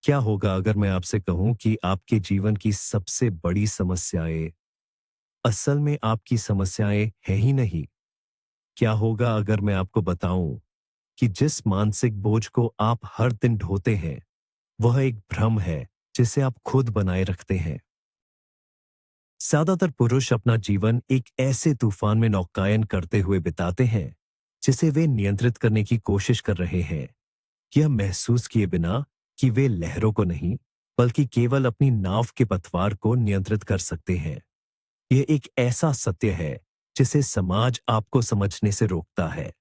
क्या होगा अगर मैं आपसे कहूं कि आपके जीवन की सबसे बड़ी समस्याएं असल में आपकी समस्याएं हैं ही नहीं? क्या होगा अगर मैं आपको बताऊं कि जिस मानसिक बोझ को आप हर दिन ढोते हैं, वह एक भ्रम है जिसे आप खुद बनाए रखते हैं? ज्यादातर पुरुष अपना जीवन एक ऐसे तूफान में नौकायन करते हुए बिताते हैं जिसे वे नियंत्रित करने की कोशिश कर रहे हैं, यह महसूस किए बिना कि वे लहरों को नहीं बल्कि केवल अपनी नाव के पतवार को नियंत्रित कर सकते हैं। यह एक ऐसा सत्य है जिसे समाज आपको समझने से रोकता है।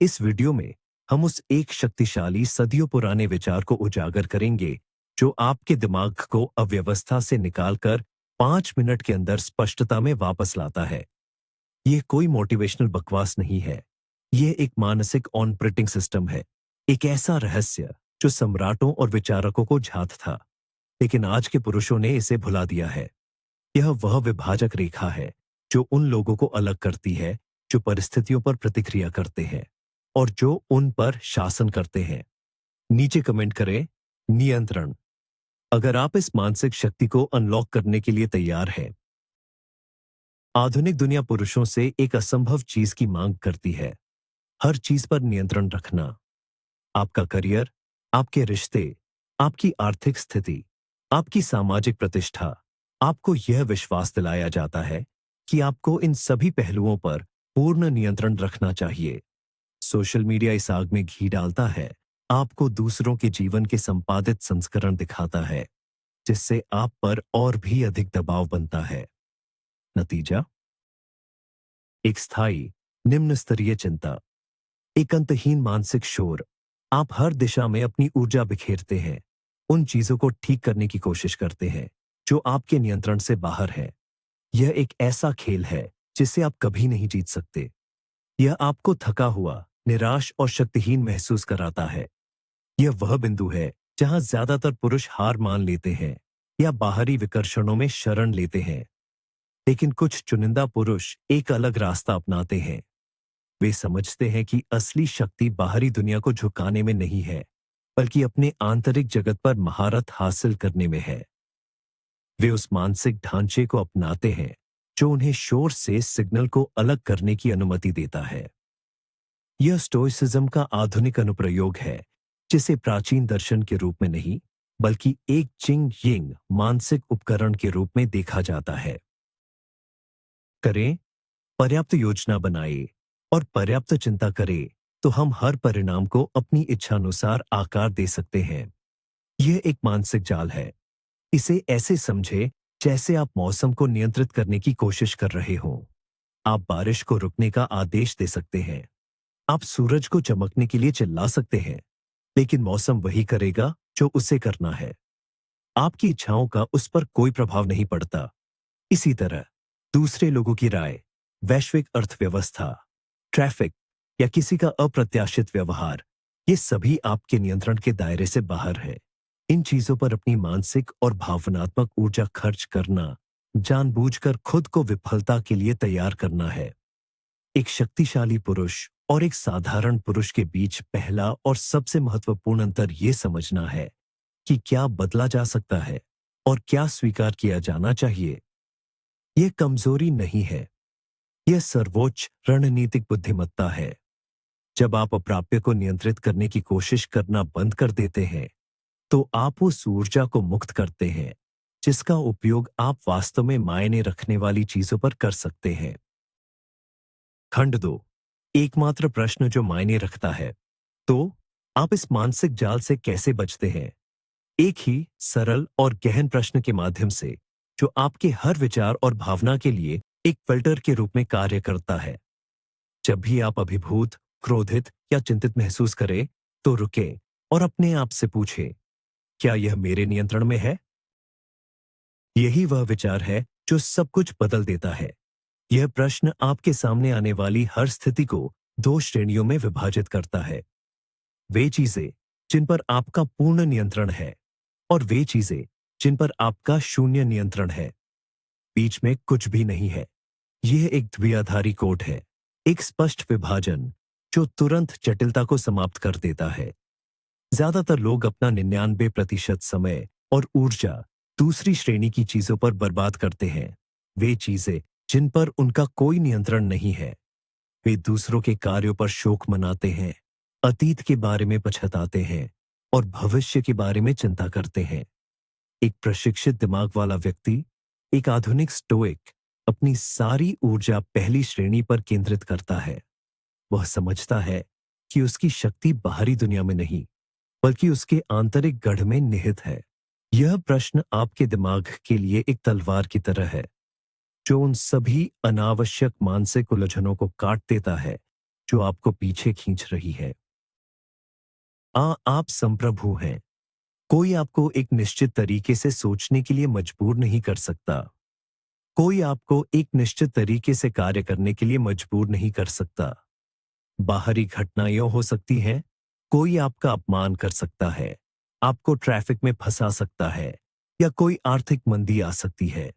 इस वीडियो में हम उस एक शक्तिशाली सदियों पुराने विचार को उजागर करेंगे जो आपके दिमाग को अव्यवस्था से निकालकर 5 मिनट के अंदर स्पष्टता में वापस लाता है। यह कोई मोटिवेशनल बकवास नहीं है। यह एक मानसिक ऑपरेटिंग सिस्टम है, एक ऐसा रहस्य जो सम्राटों और विचारकों को झात था, लेकिन आज के पुरुषों ने इसे भुला दिया है। यह वह विभाजक रेखा है जो उन लोगों को अलग करती है जो परिस्थितियों पर प्रतिक्रिया करते हैं और जो उन पर शासन करते हैं। नीचे कमेंट करें नियंत्रण अगर आप इस मानसिक शक्ति को अनलॉक करने के लिए तैयार हैं। आधुनिक दुनिया पुरुषों से एक असंभव चीज की मांग करती है, हर चीज पर नियंत्रण रखना। आपका करियर, आपके रिश्ते, आपकी आर्थिक स्थिति, आपकी सामाजिक प्रतिष्ठा। आपको यह विश्वास दिलाया जाता है कि आपको इन सभी पहलुओं पर पूर्ण नियंत्रण रखना चाहिए। सोशल मीडिया इस आग में घी डालता है, आपको दूसरों के जीवन के संपादित संस्करण दिखाता है, जिससे आप पर और भी अधिक दबाव बनता है। नतीजा, एक स्थायी निम्न स्तरीय चिंता, एक अंतहीन मानसिक शोर। आप हर दिशा में अपनी ऊर्जा बिखेरते हैं, उन चीजों को ठीक करने की कोशिश करते हैं जो आपके नियंत्रण से बाहर है। यह एक ऐसा खेल है जिसे आप कभी नहीं जीत सकते। यह आपको थका हुआ, निराश और शक्तिहीन महसूस कराता है। यह वह बिंदु है जहां ज्यादातर पुरुष हार मान लेते हैं या बाहरी विकर्षणों में शरण लेते हैं। लेकिन कुछ चुनिंदा पुरुष एक अलग रास्ता अपनाते हैं। वे समझते हैं कि असली शक्ति बाहरी दुनिया को झुकाने में नहीं है, बल्कि अपने आंतरिक जगत पर महारत हासिल करने में है। वे उस मानसिक ढांचे को अपनाते हैं जो उन्हें शोर से सिग्नल को अलग करने की अनुमति देता है। यह स्टोइसिज्म का आधुनिक अनुप्रयोग है, जिसे प्राचीन दर्शन के रूप में नहीं बल्कि एक चिंग यिंग मानसिक उपकरण के रूप में देखा जाता है। करें, पर्याप्त योजना बनाए और पर्याप्त चिंता करें तो हम हर परिणाम को अपनी इच्छानुसार आकार दे सकते हैं। यह एक मानसिक जाल है। इसे ऐसे समझे जैसे आप मौसम को नियंत्रित करने की कोशिश कर रहे हों। आप बारिश को रुकने का आदेश दे सकते हैं। आप सूरज को चमकने के लिए चिल्ला सकते हैं, लेकिन मौसम वही करेगा जो उसे करना है। आपकी इच्छाओं का उस पर कोई प्रभाव नहीं पड़ता। इसी तरह दूसरे लोगों की राय, वैश्विक अर्थव्यवस्था, ट्रैफिक या किसी का अप्रत्याशित व्यवहार, ये सभी आपके नियंत्रण के दायरे से बाहर है। इन चीजों पर अपनी मानसिक और भावनात्मक ऊर्जा खर्च करना जानबूझकर खुद को विफलता के लिए तैयार करना है। एक शक्तिशाली पुरुष और एक साधारण पुरुष के बीच पहला और सबसे महत्वपूर्ण अंतर यह समझना है कि क्या बदला जा सकता है और क्या स्वीकार किया जाना चाहिए। यह कमजोरी नहीं है, यह सर्वोच्च रणनीतिक बुद्धिमत्ता है। जब आप अप्राप्य को नियंत्रित करने की कोशिश करना बंद कर देते हैं, तो आप उस ऊर्जा को मुक्त करते हैं जिसका उपयोग आप वास्तव में मायने रखने वाली चीजों पर कर सकते हैं। खंड 2, एकमात्र प्रश्न जो मायने रखता है। तो आप इस मानसिक जाल से कैसे बचते हैं? एक ही सरल और गहन प्रश्न के माध्यम से जो आपके हर विचार और भावना के लिए एक फिल्टर के रूप में कार्य करता है। जब भी आप अभिभूत, क्रोधित या चिंतित महसूस करें, तो रुकें और अपने आप से पूछें, क्या यह मेरे नियंत्रण में है? यही वह विचार है जो सब कुछ बदल देता है। यह प्रश्न आपके सामने आने वाली हर स्थिति को दो श्रेणियों में विभाजित करता है। वे चीजें जिन पर आपका पूर्ण नियंत्रण है और वे चीजें जिन पर आपका शून्य नियंत्रण है। बीच में कुछ भी नहीं है। यह एक द्विआधारी कोड है, एक स्पष्ट विभाजन जो तुरंत जटिलता को समाप्त कर देता है। ज्यादातर लोग अपना 99% समय और ऊर्जा दूसरी श्रेणी की चीजों पर बर्बाद करते हैं। वे चीजें जिन पर उनका कोई नियंत्रण नहीं है। वे दूसरों के कार्यों पर शोक मनाते हैं, अतीत के बारे में पछताते हैं और भविष्य के बारे में चिंता करते हैं। एक प्रशिक्षित दिमाग वाला व्यक्ति, एक आधुनिक स्टोइक, अपनी सारी ऊर्जा पहली श्रेणी पर केंद्रित करता है। वह समझता है कि उसकी शक्ति बाहरी दुनिया में नहीं, बल्कि उसके आंतरिक गढ़ में निहित है। यह प्रश्न आपके दिमाग के लिए एक तलवार की तरह है, जो उन सभी अनावश्यक मानसिक उलझनों को काट देता है जो आपको पीछे खींच रही है। आप संप्रभु हैं। कोई आपको एक निश्चित तरीके से सोचने के लिए मजबूर नहीं कर सकता। कोई आपको एक निश्चित तरीके से कार्य करने के लिए मजबूर नहीं कर सकता। बाहरी घटनाएं हो सकती हैं, कोई आपका अपमान कर सकता है, आपको ट्रैफिक में फंसा सकता है, या कोई आर्थिक मंदी आ सकती है।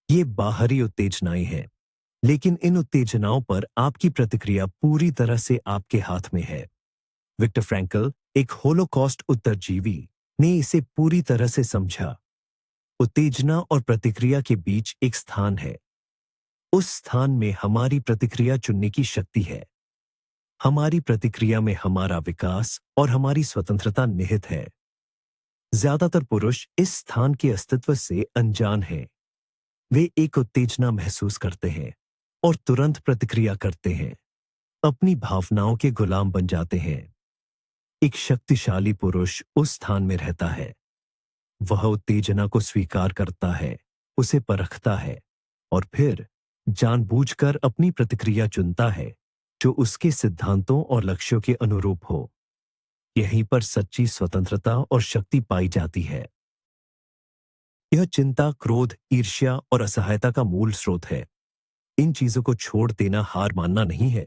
ये बाहरी उत्तेजनाएं हैं, लेकिन इन उत्तेजनाओं पर आपकी प्रतिक्रिया पूरी तरह से आपके हाथ में है। विक्टर फ्रैंकल, एक होलोकॉस्ट उत्तरजीवी, ने इसे पूरी तरह से समझा। उत्तेजना और प्रतिक्रिया के बीच एक स्थान है। उस स्थान में हमारी प्रतिक्रिया चुनने की शक्ति है। हमारी प्रतिक्रिया में हमारा विकास और हमारी स्वतंत्रता निहित है। ज्यादातर पुरुष इस स्थान के अस्तित्व से अनजान हैं। वे एक उत्तेजना महसूस करते हैं और तुरंत प्रतिक्रिया करते हैं, अपनी भावनाओं के गुलाम बन जाते हैं। एक शक्तिशाली पुरुष उस स्थान में रहता है। वह उत्तेजना को स्वीकार करता है, उसे परखता है और फिर जानबूझकर अपनी प्रतिक्रिया चुनता है जो उसके सिद्धांतों और लक्ष्यों के अनुरूप हो। यहीं पर सच्ची स्वतंत्रता और शक्ति पाई जाती है। यह चिंता, क्रोध, ईर्ष्या और असहायता का मूल स्रोत है। इन चीजों को छोड़ देना हार मानना नहीं है,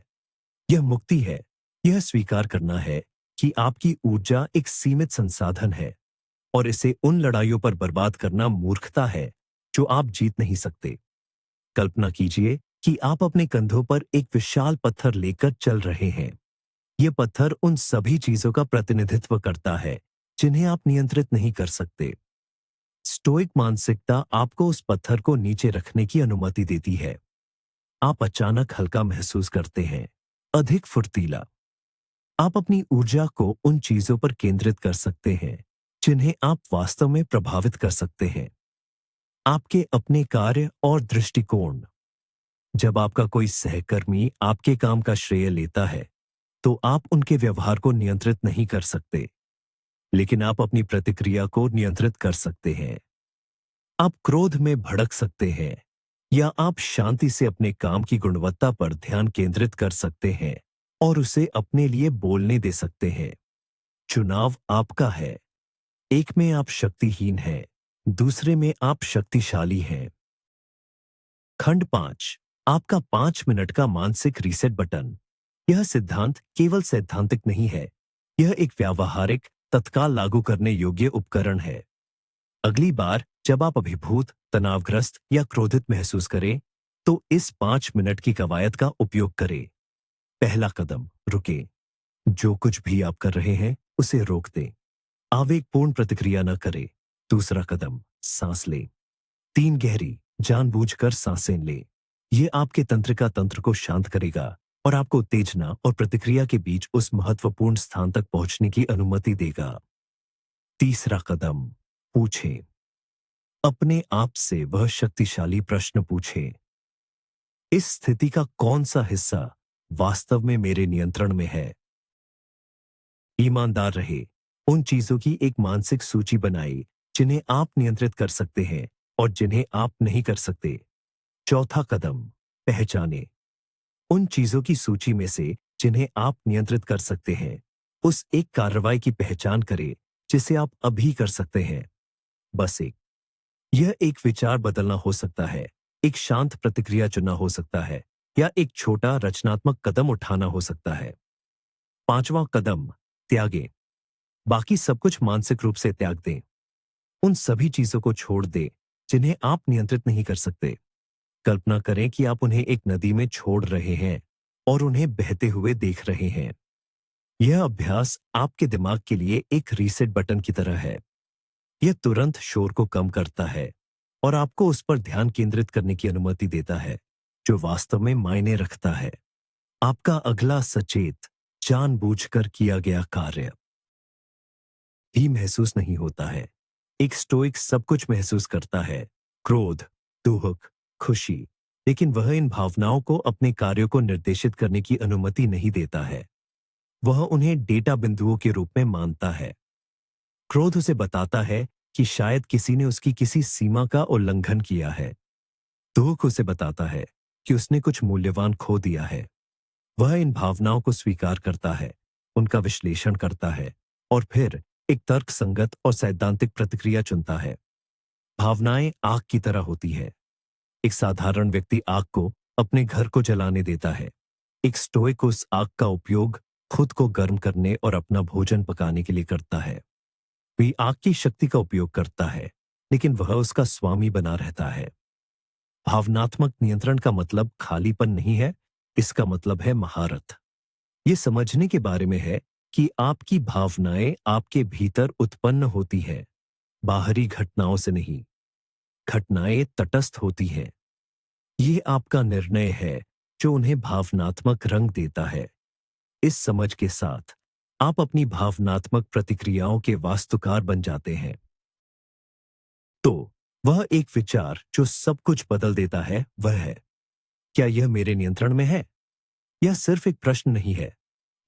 यह मुक्ति है। यह स्वीकार करना है कि आपकी ऊर्जा एक सीमित संसाधन है और इसे उन लड़ाइयों पर बर्बाद करना मूर्खता है जो आप जीत नहीं सकते। कल्पना कीजिए कि आप अपने कंधों पर एक विशाल पत्थर लेकर चल रहे हैं। यह पत्थर उन सभी चीजों का प्रतिनिधित्व करता है जिन्हें आप नियंत्रित नहीं कर सकते। स्टोइक मानसिकता आपको उस पत्थर को नीचे रखने की अनुमति देती है। आप अचानक हल्का महसूस करते हैं, अधिक फुर्तीला। आप अपनी ऊर्जा को उन चीजों पर केंद्रित कर सकते हैं जिन्हें आप वास्तव में प्रभावित कर सकते हैं। आपके अपने कार्य और दृष्टिकोण। जब आपका कोई सहकर्मी आपके काम का श्रेय लेता है, तो आप उनके व्यवहार को नियंत्रित नहीं कर सकते, लेकिन आप अपनी प्रतिक्रिया को नियंत्रित कर सकते हैं। आप क्रोध में भड़क सकते हैं, या आप शांति से अपने काम की गुणवत्ता पर ध्यान केंद्रित कर सकते हैं और उसे अपने लिए बोलने दे सकते हैं। चुनाव आपका है। एक में आप शक्तिहीन हैं, दूसरे में आप शक्तिशाली हैं। खंड 5, आपका 5 मिनट का मानसिक रीसेट बटन। यह सिद्धांत केवल सैद्धांतिक नहीं है, यह एक व्यावहारिक, तत्काल लागू करने योग्य उपकरण है। अगली बार जब आप अभिभूत, तनावग्रस्त या क्रोधित महसूस करें, तो इस 5 मिनट की कवायद का उपयोग करें। पहला कदम, रुकें। जो कुछ भी आप कर रहे हैं, उसे रोक दें। आवेगपूर्ण प्रतिक्रिया न करें। दूसरा कदम, सांस लें। 3 गहरी, जानबूझकर सांसें लें। यह आपके तंत्रिका तंत्र को शांत करेगा और आपको उत्तेजना और प्रतिक्रिया के बीच उस महत्वपूर्ण स्थान तक पहुंचने की अनुमति देगा। तीसरा कदम, पूछें। अपने आप से वह शक्तिशाली प्रश्न पूछें, इस स्थिति का कौन सा हिस्सा वास्तव में मेरे नियंत्रण में है? ईमानदार रहे। उन चीजों की एक मानसिक सूची बनाई जिन्हें आप नियंत्रित कर सकते हैं और जिन्हें आप नहीं कर सकते। चौथा कदम, पहचाने। उन चीजों की सूची में से जिन्हें आप नियंत्रित कर सकते हैं, उस एक कार्रवाई की पहचान करें जिसे आप अभी कर सकते हैं। बस एक। यह एक विचार बदलना हो सकता है, एक शांत प्रतिक्रिया चुनना हो सकता है, या एक छोटा रचनात्मक कदम उठाना हो सकता है। पांचवां कदम, त्यागें। बाकी सब कुछ मानसिक रूप से त्याग दें। उन सभी चीजों को छोड़ दें जिन्हें आप नियंत्रित नहीं कर सकते। कल्पना करें कि आप उन्हें एक नदी में छोड़ रहे हैं और उन्हें बहते हुए देख रहे हैं। यह अभ्यास आपके दिमाग के लिए एक रीसेट बटन की तरह है। यह तुरंत शोर को कम करता है और आपको उस पर ध्यान केंद्रित करने की अनुमति देता है जो वास्तव में मायने रखता है। आपका अगला सचेत, जानबूझकर किया गया कार्य भी महसूस नहीं होता है। एक स्टोइक सब कुछ महसूस करता है, क्रोध, दुख, खुशी, लेकिन वह इन भावनाओं को अपने कार्यों को निर्देशित करने की अनुमति नहीं देता है। वह उन्हें डेटा बिंदुओं के रूप में मानता है। क्रोध उसे बताता है कि शायद किसी ने उसकी किसी सीमा का उल्लंघन किया है। दुख उसे बताता है कि उसने कुछ मूल्यवान खो दिया है। वह इन भावनाओं को स्वीकार करता है, उनका विश्लेषण करता है और फिर एक तर्कसंगत और सैद्धांतिक प्रतिक्रिया चुनता है। भावनाएं आग की तरह होती है। एक साधारण व्यक्ति आग को अपने घर को जलाने देता है। एक स्टोइक उस आग का उपयोग खुद को गर्म करने और अपना भोजन पकाने के लिए करता है। वह आग की शक्ति का उपयोग करता है, लेकिन वह उसका स्वामी बना रहता है। भावनात्मक नियंत्रण का मतलब खालीपन नहीं है, इसका मतलब है महारत। ये समझने के बारे में है कि आपकी भावनाएं आपके भीतर उत्पन्न होती है, बाहरी घटनाओं से नहीं। घटनाएं तटस्थ होती हैं। ये आपका निर्णय है जो उन्हें भावनात्मक रंग देता है। इस समझ के साथ आप अपनी भावनात्मक प्रतिक्रियाओं के वास्तुकार बन जाते हैं। तो वह एक विचार जो सब कुछ बदल देता है वह है, क्या यह मेरे नियंत्रण में है? यह सिर्फ एक प्रश्न नहीं है।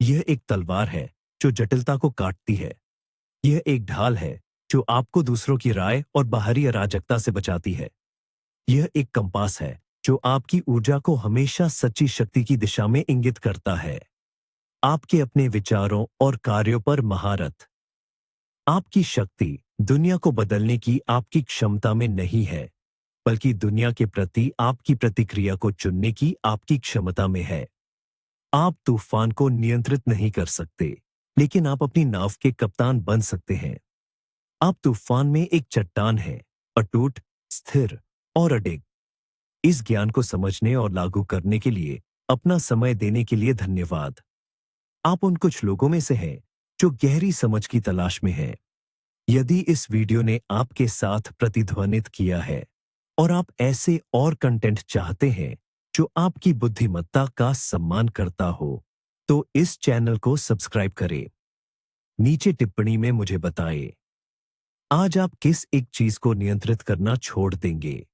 यह एक तलवार है जो जटिलता को काटती है। यह एक ढाल है जो आपको दूसरों की राय और बाहरी अराजकता से बचाती है। यह एक कंपास है जो आपकी ऊर्जा को हमेशा सच्ची शक्ति की दिशा में इंगित करता है। आपके अपने विचारों और कार्यों पर महारत। आपकी शक्ति दुनिया को बदलने की आपकी क्षमता में नहीं है, बल्कि दुनिया के प्रति आपकी प्रतिक्रिया को चुनने की आपकी क्षमता में है। आप तूफान को नियंत्रित नहीं कर सकते, लेकिन आप अपनी नाव के कप्तान बन सकते हैं। आप तूफान में एक चट्टान हैं, अटूट, स्थिर और अडिग। इस ज्ञान को समझने और लागू करने के लिए अपना समय देने के लिए धन्यवाद। आप उन कुछ लोगों में से हैं जो गहरी समझ की तलाश में हैं। यदि इस वीडियो ने आपके साथ प्रतिध्वनित किया है और आप ऐसे और कंटेंट चाहते हैं जो आपकी बुद्धिमत्ता का सम्मान करता हो, तो इस चैनल को सब्सक्राइब करें। नीचे टिप्पणी में मुझे बताएं, आज आप किस एक चीज को नियंत्रित करना छोड़ देंगे।